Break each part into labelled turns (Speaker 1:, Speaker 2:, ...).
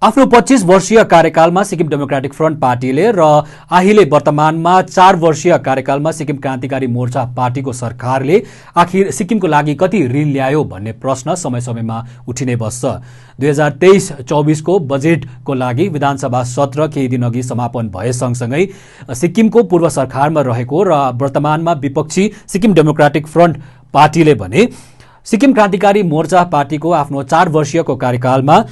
Speaker 1: आफ्नो 25 वर्षीय कार्यकालमा सिक्किम डेमोक्रेटिक फ्रन्ट पार्टीले र अहिले वर्तमानमा 4 वर्षीय कार्यकालमा सिक्किम क्रान्तिकारी मोर्चा पार्टीको सरकारले आखिर सिक्किमको लागि कति ऋण ल्यायो भन्ने प्रश्न समय समयमा उठिने बस्छ। 2023-24 को बजेटको लागि विधानसभा सत्र केही दिन अघि समापन भए सँगसँगै सिक्किमको पूर्व सरकारमा रहेको र वर्तमानमा विपक्षी सिक्किम डेमोक्रेटिक फ्रन्ट पार्टीले भने सिक्किम क्रान्तिकारी मोर्चा पार्टीको आफ्नो 4 वर्षीयको कार्यकालमा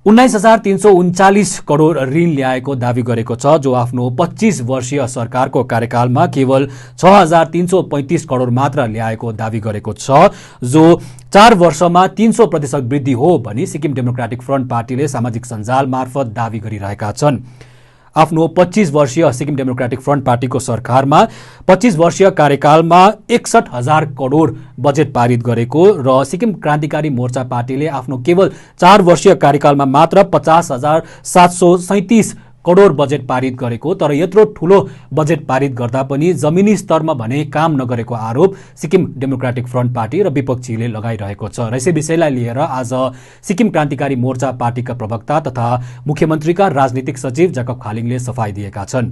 Speaker 1: 19,339 करोड ऋण ल्याएको दावी गरेको छ, जो आफ्नो 25 वर्षीय सरकारको कार्यकालमा केवल 6,335 करोड मात्र ल्याएको दावी गरेको छ, जो 4 वर्षमा 300% वृद्धि हो भनी सिक्किम डेमोक्रेटिक फ्रन्ट पार्टीले सामाजिक सञ्जाल मार्फत दावी गरिरहेका छन्। आफ्नो 25 वर्षीय सिक्किम डेमोक्रेटिक फ्रन्ट पार्टीको सरकारमा 25 वर्षीय कार्यकालमा 61,000 करोड बजेट पारित गरेको र सिक्किम क्रान्तिकारी मोर्चा पार्टीले आफ्नो केवल 4 वर्षीय कार्यकालमा मात्र 50,737 करोड बजेट पारित गरेको, तर यत्रो ठूलो बजेट पारित गर्दा पनि जमिनी स्तरमा भने काम नगरेको आरोप सिक्किम डेमोक्रेटिक फ्रन्ट पार्टी र विपक्षीले लगाइरहेको छ। र यसै विषयलाई लिएर आज सिक्किम क्रान्तिकारी मोर्चा पार्टीका प्रवक्ता तथा मुख्यमन्त्रीका राजनीतिक सचिव जाकब खालिङले सफाई दिएका छन्।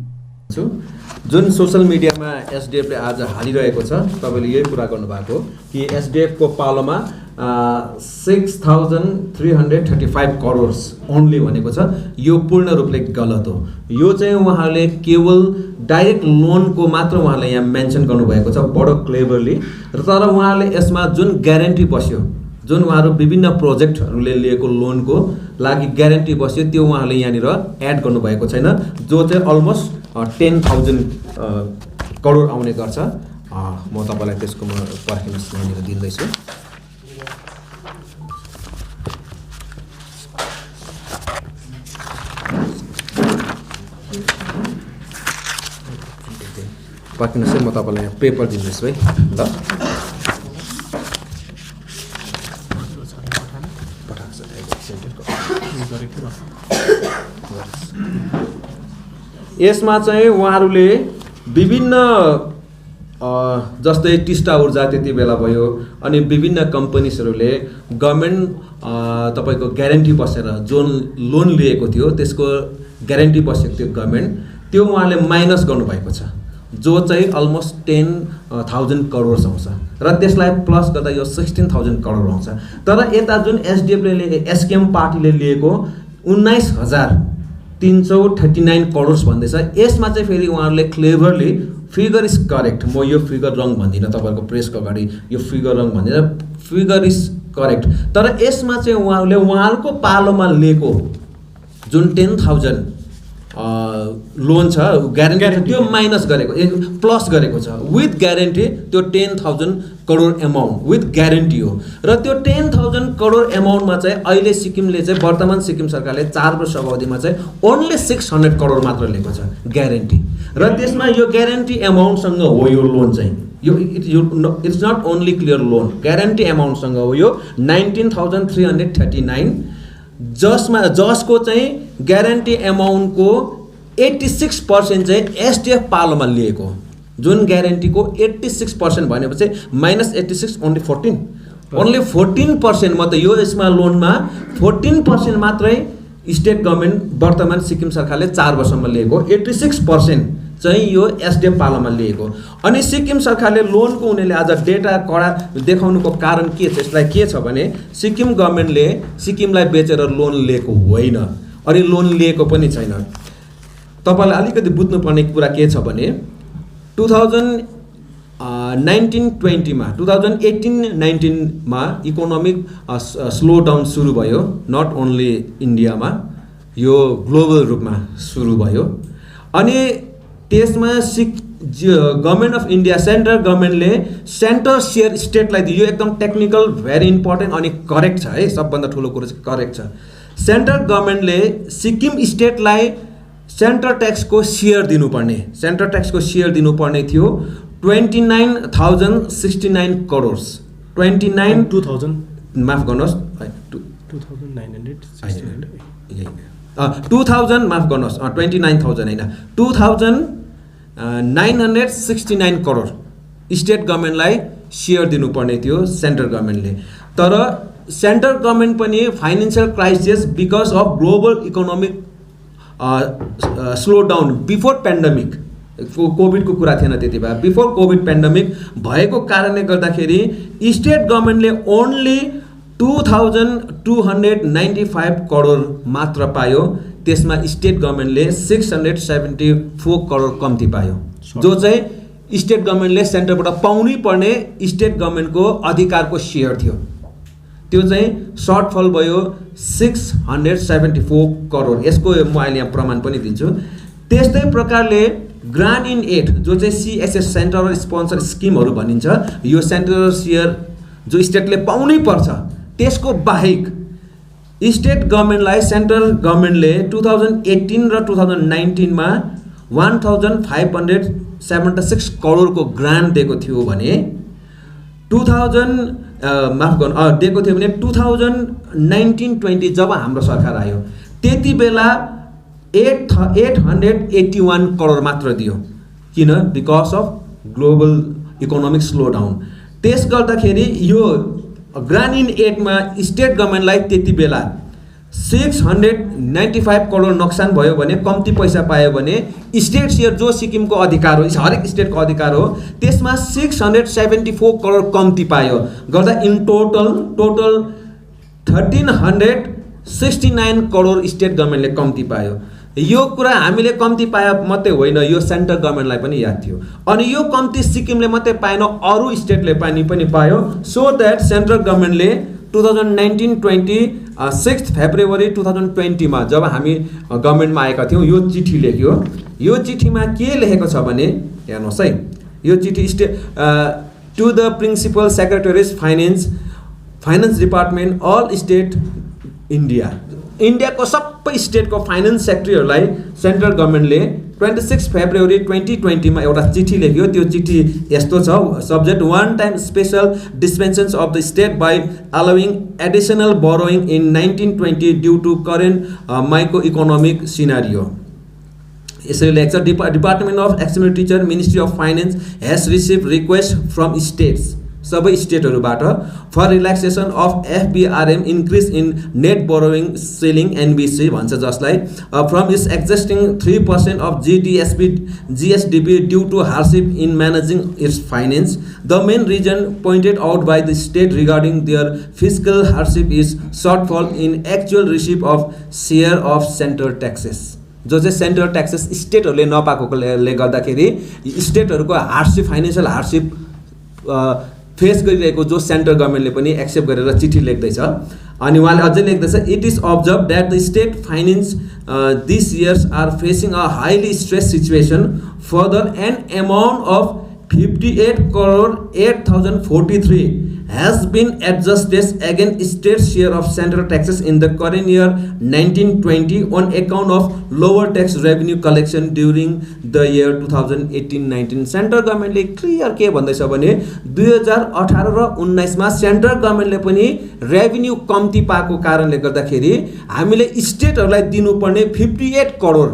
Speaker 2: जुन सोशल मिडियामा एसडिएफले आज हालिरहेको छ, तपाईले यही कुरा गर्नुभएको कि एसडिएफ को पालोमा 6,335 करोड ओन्ली भनेको छ, यो पूर्ण रूपले गलत हो। यो चाहिँ उहाँहरूले केवल डाइरेक्ट लोनको मात्र उहाँले यहाँ मेन्सन गर्नुभएको छ बडो क्लेभरली, तर उहाँहरूले यसमा जुन ग्यारेन्टी बस्यो, जुन उहाँहरू विभिन्न प्रोजेक्टहरूले लिएको लोनको लागि ग्यारेन्टी बस्यो, त्यो उहाँहरूले यहाँनिर एड गर्नुभएको छैन, जो चाहिँ अलमोस्ट 10,000 करोड आउने गर्छ। म तपाईँलाई त्यसको म पर्खिनुहोस् यहाँनिर दिँदैछु। पर्खिनुहोस् है, म तपाईँलाई यहाँ पेपर दिँदैछु है ल। यसमा चाहिँ उहाँहरूले विभिन्न जस्तै टिस्टा ऊर्जा त्यति बेला भयो, अनि विभिन्न कम्पनीजहरूले गभर्मेन्ट तपाईँको ग्यारेन्टी बसेर जुन लोन लिएको थियो त्यसको ग्यारेन्टी बसेको थियो गभर्मेन्ट, त्यो उहाँले माइनस गर्नुभएको छ, जो चाहिँ अलमोस्ट 10,000 करोड आउँछ र त्यसलाई प्लस गर्दा यो 16,000 करोड आउँछ। तर यता जुन एसडिएफले एसकेएम पार्टीले लिएको 19,339 करोड भन्दैछ, यसमा चाहिँ फेरि उहाँहरूले क्लेभरली फिगर इज करेक्ट, म यो फिगर रङ भन्दिनँ तपाईँहरूको प्रेसको अगाडि, यो फिगर रङ भन्दिनँ, फिगर इज करेक्ट, तर यसमा चाहिँ उहाँहरूले उहाँहरूको पालोमा लिएको जुन 10,000 लोन छ ग्यारेन्टी, त्यो माइनस गरेको प्लस गरेको छ विथ ग्यारेन्टी, त्यो 10,000 करोड एमाउन्ट विथ ग्यारेन्टी हो। र त्यो 10,000 करोड एमाउन्टमा चाहिँ अहिले सिक्किमले चाहिँ वर्तमान सिक्किम सरकारले 4 वर्ष अवधिमा चाहिँ ओन्ली 600 करोड मात्र लिएको छ ग्यारेन्टी, र त्यसमा यो ग्यारेन्टी एमाउन्टसँग हो यो लोन चाहिँ, यो it's not only clear loan, guarantee एमाउन्टसँग हो यो 19,339, जसको चाहिँ ग्यारेन्टी एमाउन्टको 86% चाहिँ एसडिएफ पालोमा लिएको, जुन ग्यारेन्टीको 86% भनेपछि -86 ओन्ली 14% मात्रै, यो यसमा लोनमा 14% मात्रै स्टेट गभर्मेन्ट वर्तमान सिक्किम सरकारले 4 वर्षमा लिएको, 86% चाहिँ यो एसडिएफ पालोमा लिएको। अनि सिक्किम सरकारले लोनको उनीहरूले आज डेटा कडा देखाउनुको कारण के छ, यसलाई के छ भने सिक्किम गभर्मेन्टले सिक्किमलाई बेचेर लोन लिएको होइन, अनि लोन लिएको पनि छैन। तपाईँलाई अलिकति बुझ्नुपर्ने कुरा के छ भने 2019-20 2018-19 इकोनोमिक स्लो डाउन सुरु भयो, नट ओन्ली इन्डियामा, यो ग्लोबल रूपमा सुरु भयो। अनि त्यसमा गभर्मेन्ट अफ इन्डिया सेन्ट्रल गभर्मेन्टले सेन्टर सेयर स्टेटलाई दियो, एकदम टेक्निकल भेरी इम्पोर्टेन्ट अनि करेक्ट छ है, सबभन्दा ठुलो कुरो चाहिँ करेक्ट छ। सेन्ट्रल गभर्मेन्टले सिक्किम स्टेटलाई सेन्ट्रल ट्याक्सको सेयर दिनुपर्ने थियो 29,069 करोड, 2000 माफ गर्नुहोस् 2,000 माफ गर्नुहोस् 29,000 होइन 2,969 करोड स्टेट गभर्मेन्टलाई सेयर दिनुपर्ने थियो सेन्ट्रल गभर्मेन्टले, तर सेन्ट्रल गभर्मेन्ट पनि financial crisis because of global economic slow down before pandemic, कोभिडको कुरा थिएन त्यति बेला, बिफोर कोभिड पेन्डेमिक भएको कारणले गर्दाखेरि स्टेट गभर्मेन्टले ओन्ली 2295 करोड मात्र पायो। त्यसमा स्टेट गभर्मेन्टले 674 करोड कम्ती पायो, जो चाहिँ स्टेट गभर्मेन्टले सेन्टरबाट पाउनै पर्ने स्टेट गभर्मेन्टको अधिकारको सेयर थियो। त्यो चाहिँ सर्टफल भयो 674 करोड। यसको म अहिले यहाँ प्रमाण पनि दिन्छु। त्यस्तै प्रकारले ग्रान्ट इन एड जो चाहिँ CSS सेन्ट्रल स्पोन्सर स्किमहरू भनिन्छ, यो सेन्ट्रल सेयर जो स्टेटले पाउनै पर्छ, त्यसको बाहेक स्टेट गभर्मेन्टलाई सेन्ट्रल गभर्मेन्टले 2018 र 2019 मा 1576 करोडको ग्रान्ट दिएको थियो भने 2019-20 जब हाम्रो सरकार आयो त्यति बेला 881 करोड मात्र दियो। किन? Because of global economic slow down. त्यस गर्दाखेरि यो ग्रान्ट इन एडमा स्टेट गभर्मेन्टलाई त्यति बेला 695 करोड नोक्सान भयो भने, कम्ती पैसा पायो भने स्टेट सेयर जो सिक्किमको अधिकार हो, हरेक स्टेटको अधिकार हो, त्यसमा 674 करोड कम्ती पायो, गर्दा इन टोटल 1369 करोड स्टेट गभर्मेन्टले कम्ती पायो। यो कुरा हामीले कम्ती पाए मात्रै होइन, यो सेन्ट्रल गभर्मेन्टलाई पनि याद थियो। अनि यो कम्ती सिक्किमले मात्रै पाएन, अरू स्टेटले पनि पायो। सो द्याट सेन्ट्रल गभर्मेन्टले 2019-20 6 फेब्रुअरी 2020 मा जब हामी गभर्मेन्टमा आएका थियौँ, यो चिठी लेख्यो। यो चिठीमा के लेखेको छ भने हेर्नुहोस् है, यो चिठी to the principal secretaries finance department all state इन्डियाको सबै स्टेटको फाइनेन्स सेक्रेटरीहरूलाई सेन्ट्रल गभर्मेन्टले 26 फेब्रुअरी 2020 मा एउटा चिठी लेख्यो। त्यो चिठी यस्तो छ, subject one time special dispensation of the state by allowing additional borrowing in 1920 due to current micro economic scenario. यसरी लेख्छ, department of executive ministry of finance has receive request from states, सबै स्टेटहरूबाट for relaxation of FBRM increase in net borrowing ceiling NBC भन्छ, जसलाई from its existing 3% of GSDP due to hardship in managing its finance. The main reason pointed out by the state regarding their physical hardship is shortfall in actual receipt of share of central taxes, जो चाहिँ central taxes स्टेटहरूले नपाएकोले गर्दाखेरि स्टेटहरूको hardship, financial hardship face गरिरहेको जो central गभर्मेन्टले पनि एक्सेप्ट गरेर चिठी लेख्दैछ। अनि उहाँले अझै लेख्दैछ, it is observe that the state finance this years are facing a highly stress situation further an amount of 58 crore 8,043 has been adjusted against state share of central taxes in the current year 1920 on account of lower tax revenue collection during the year 2018-19। Central गभर्मेन्टले clear के भन्दैछ भने 2018 र 19 मा central गभर्मेन्टले पनि revenue कम्ती पाएको कारणले गर्दाखेरि हामीले स्टेटहरूलाई दिनुपर्ने 58 करोड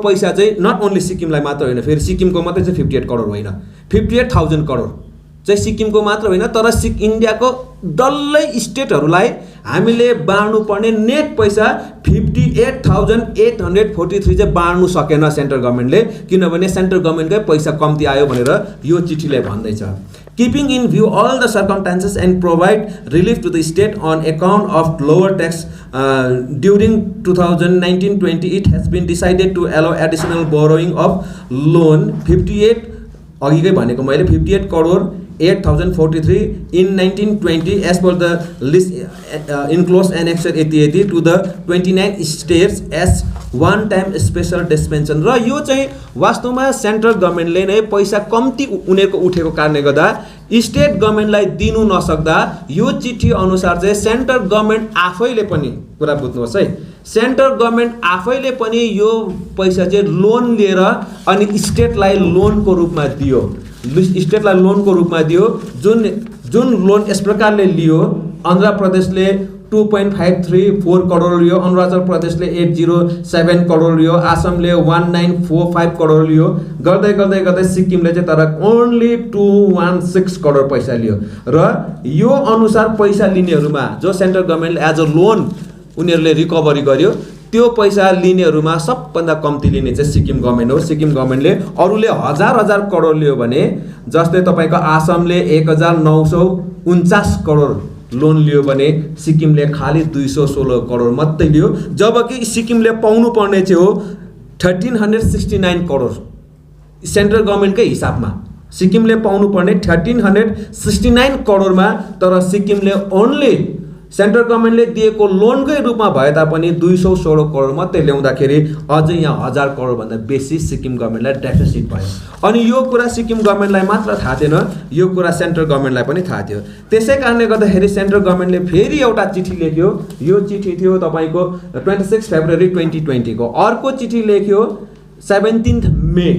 Speaker 2: पैसा चाहिँ नट ओन्ली सिक्किमलाई मात्र होइन, फेरि सिक्किमको मात्रै चाहिँ 58 करोड होइन, 58,000 करोड चाहिँ सिक्किमको मात्र होइन, तर इन्डियाको डल्लै स्टेटहरूलाई हामीले बाँड्नु पर्ने नेट पैसा 58,843 चाहिँ बाँड्नु सकेन सेन्ट्रल गभर्मेन्टले, किनभने सेन्ट्रल गभर्मेन्टकै पैसा कम्ती आयो भनेर यो चिठीले भन्दैछ। Keeping in view all the circumstances and provide relief to the state on account of lower tax during 2019-20, it has been decided to allow additional borrowing of loan 58 crore 8,043 in 1920 as per the list enclosed annexure 80 to the 29 states as one time special dispensation। र यो चाहिँ वास्तवमा central गभर्मेन्टले नै पैसा कम्ती उनीहरूको उठेको कारणले गर्दा स्टेट गभर्मेन्टलाई दिनु नसक्दा यो चिठी अनुसार चाहिँ सेन्ट्रल गभर्मेन्ट आफैले पनि, कुरा बुझ्नुहोस् है, सेन्ट्रल गभर्मेन्ट आफैले पनि यो पैसा चाहिँ लोन लिएर अनि स्टेटलाई लोनको रूपमा दियो, जुन लोन यस प्रकारले लियो। आन्ध्र प्रदेशले 2.534 करोड लियो, अरुणाचल प्रदेशले 807 करोड लियो, आसामले 1945 करोड लियो, गर्दै गर्दै गर्दै सिक्किमले चाहिँ तर ओन्ली 216 करोड पैसा लियो। र यो अनुसार पैसा लिनेहरूमा जो सेन्ट्रल गभर्मेन्टले एज अ लोन उनीहरूले रिकभरी गर्यो, त्यो पैसा लिनेहरूमा सबभन्दा कम्ती लिने चाहिँ सिक्किम गभर्मेन्ट हो। सिक्किम गभर्मेन्टले अरूले हजार करोड लियो भने, जस्तै तपाईँको आसामले 1949 करोड लोन लियो भने सिक्किमले खालि 216 करोड मात्रै लियो, जबकि सिक्किमले पाउनु पर्ने चाहिँ हो 1369 करोड सेन्ट्रल गभर्मेन्टकै हिसाबमा। सिक्किमले पाउनु पर्ने 1369 करोडमा, तर सिक्किमले ओन्ली सेन्ट्रल गभर्मेन्टले दिएको लोनकै रूपमा भए तापनि 216 करोड मात्रै ल्याउँदाखेरि अझै यहाँ 1000 करोडभन्दा बेसी सिक्किम गभर्मेन्टलाई डेफिसिट भयो। अनि यो कुरा सिक्किम गभर्मेन्टलाई मात्र थाहा थिएन, यो कुरा सेन्ट्रल गभर्मेन्टलाई पनि थाहा थियो। त्यसै कारणले गर्दाखेरि सेन्ट्रल गभर्मेन्टले फेरि एउटा चिठी लेख्यो। यो चिठी थियो तपाईँको 26 फेब्रुअरी 2020 को। अर्को चिठी लेख्यो 17 मे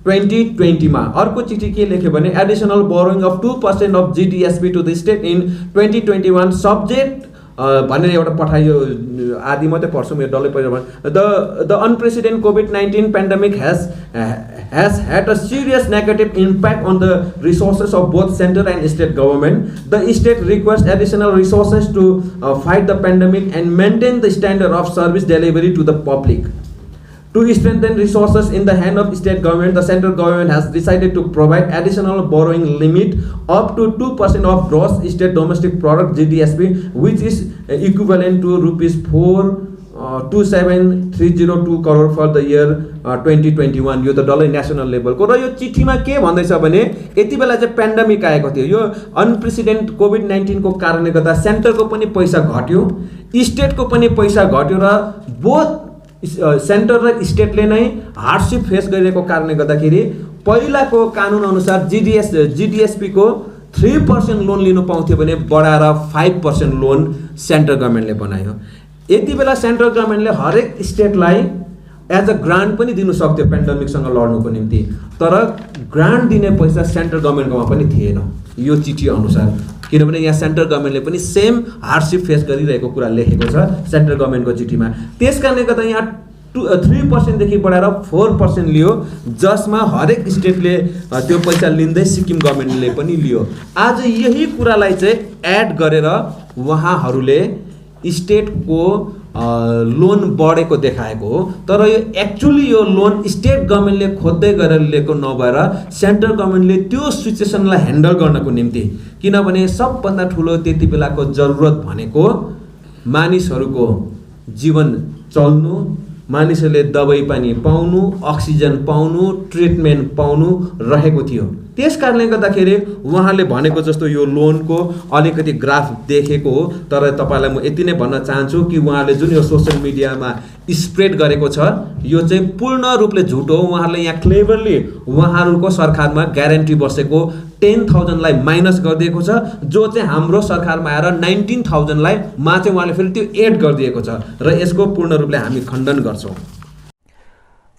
Speaker 2: 2020 मा। अर्को चिठी के लेख्यो भने additional borrowing of 2% of GDSP to the state in 2021 subject भनेर एउटा पठाइयो। आदि मात्रै पढ्छु, मेरो डल्लै पहिला the unprecedented COVID-19 pandemic has had a serious negative impact on the resources of both center and state government. The state requests additional resources to fight the pandemic and maintain the standard of service delivery to the public. To strengthen resources in the hand of state government, the central government has decided to provide additional borrowing limit up to 2% of gross state domestic product GDSP, which is equivalent to rupees 4,27,302 crore for the year 2021. यो त डल्लै national लेभलको। र यो चिठीमा के भन्दैछ भने यति बेला चाहिँ पेन्डेमिक आएको थियो, यो अनप्रेसिडेन्ट COVID-19 को कारणले गर्दा सेन्टरको पनि पैसा घट्यो, स्टेटको पनि पैसा घट्यो, र बोथ सेन्टर र स्टेटले नै हार्डसिप फेस गरिरहेको कारणले गर्दाखेरि पहिलाको कानुन अनुसार GDSP को 3% लोन लिनु पाउँथ्यो भने बढाएर 5% लोन सेन्ट्रल गभर्मेन्टले बनायो। यति बेला सेन्ट्रल गभर्मेन्टले हरेक स्टेटलाई एज अ ग्रान्ट पनि दिनु सक्थ्यो पेन्डेमिकसँग लड्नुको निम्ति, तर ग्रान्ट दिने पैसा सेन्ट्रल गभर्मेन्टकोमा पनि थिएन यो चिठी अनुसार। किनभने यहाँ सेन्ट्रल गभर्मेन्टले पनि सेम हार्डसिप फेस गरिरहेको कुरा लेखेको छ सेन्ट्रल गभर्मेन्टको चिठीमा। त्यस कारणले गर्दा यहाँ 3% देखि बढाएर 4% लियो, जसमा हरेक स्टेटले त्यो पैसा लिँदै सिक्किम गभर्मेन्टले पनि लियो। आज यही कुरालाई चाहिँ एड गरेर उहाँहरूले स्टेटको लोन बढेको देखाएको हो, तर यो एक्चुअली यो लोन स्टेट गभर्मेन्टले खोज्दै गरेर लिएको नभएर सेन्ट्रल गभर्मेन्टले त्यो सिचुएसनलाई ह्यान्डल गर्नको निम्ति, किनभने सबभन्दा ठुलो त्यति बेलाको जरुरत भनेको मानिसहरूको जीवन चल्नु, मानिसहरूले दबाई पानी पाउनु, अक्सिजन पाउनु, ट्रिटमेन्ट पाउनु रहेको थियो। त्यस कारणले गर्दाखेरि उहाँले भनेको जस्तो यो लोनको अलिकति ग्राफ देखेको हो, तर तपाईलाई म यति नै भन्न चाहन्छु कि उहाँले जुन यो सोशल मिडियामा स्प्रेड गरेको छ यो चाहिँ पूर्ण रूपले झुटो हो। उहाँहरूले यहाँ क्लेभरली उहाँहरूको सरकारमा ग्यारेन्टी बसेको 10,000 लाई माइनस गरिदिएको छ, जो चाहिँ हाम्रो सरकारमा आएर 19,000 लाई मा चाहिँ उहाँले फेरि त्यो एड गरिदिएको छ, र यसको पूर्ण रूपले हामी खण्डन गर्छौँ।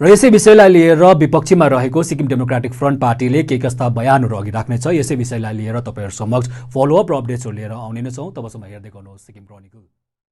Speaker 1: र यसै विषयलाई लिएर विपक्षीमा रहेको सिक्किम डेमोक्रेटिक फ्रन्ट पार्टीले के कस्ता बयानहरू अघि राख्नेछ, यसै विषयलाई लिएर तपाईहरु समक्ष फलोअप र अपडेट्सहरू लिएर आउने नै छौँ। तबसम्म हेर्दै गर्नुहोस् सिक्किम क्रोनिकल।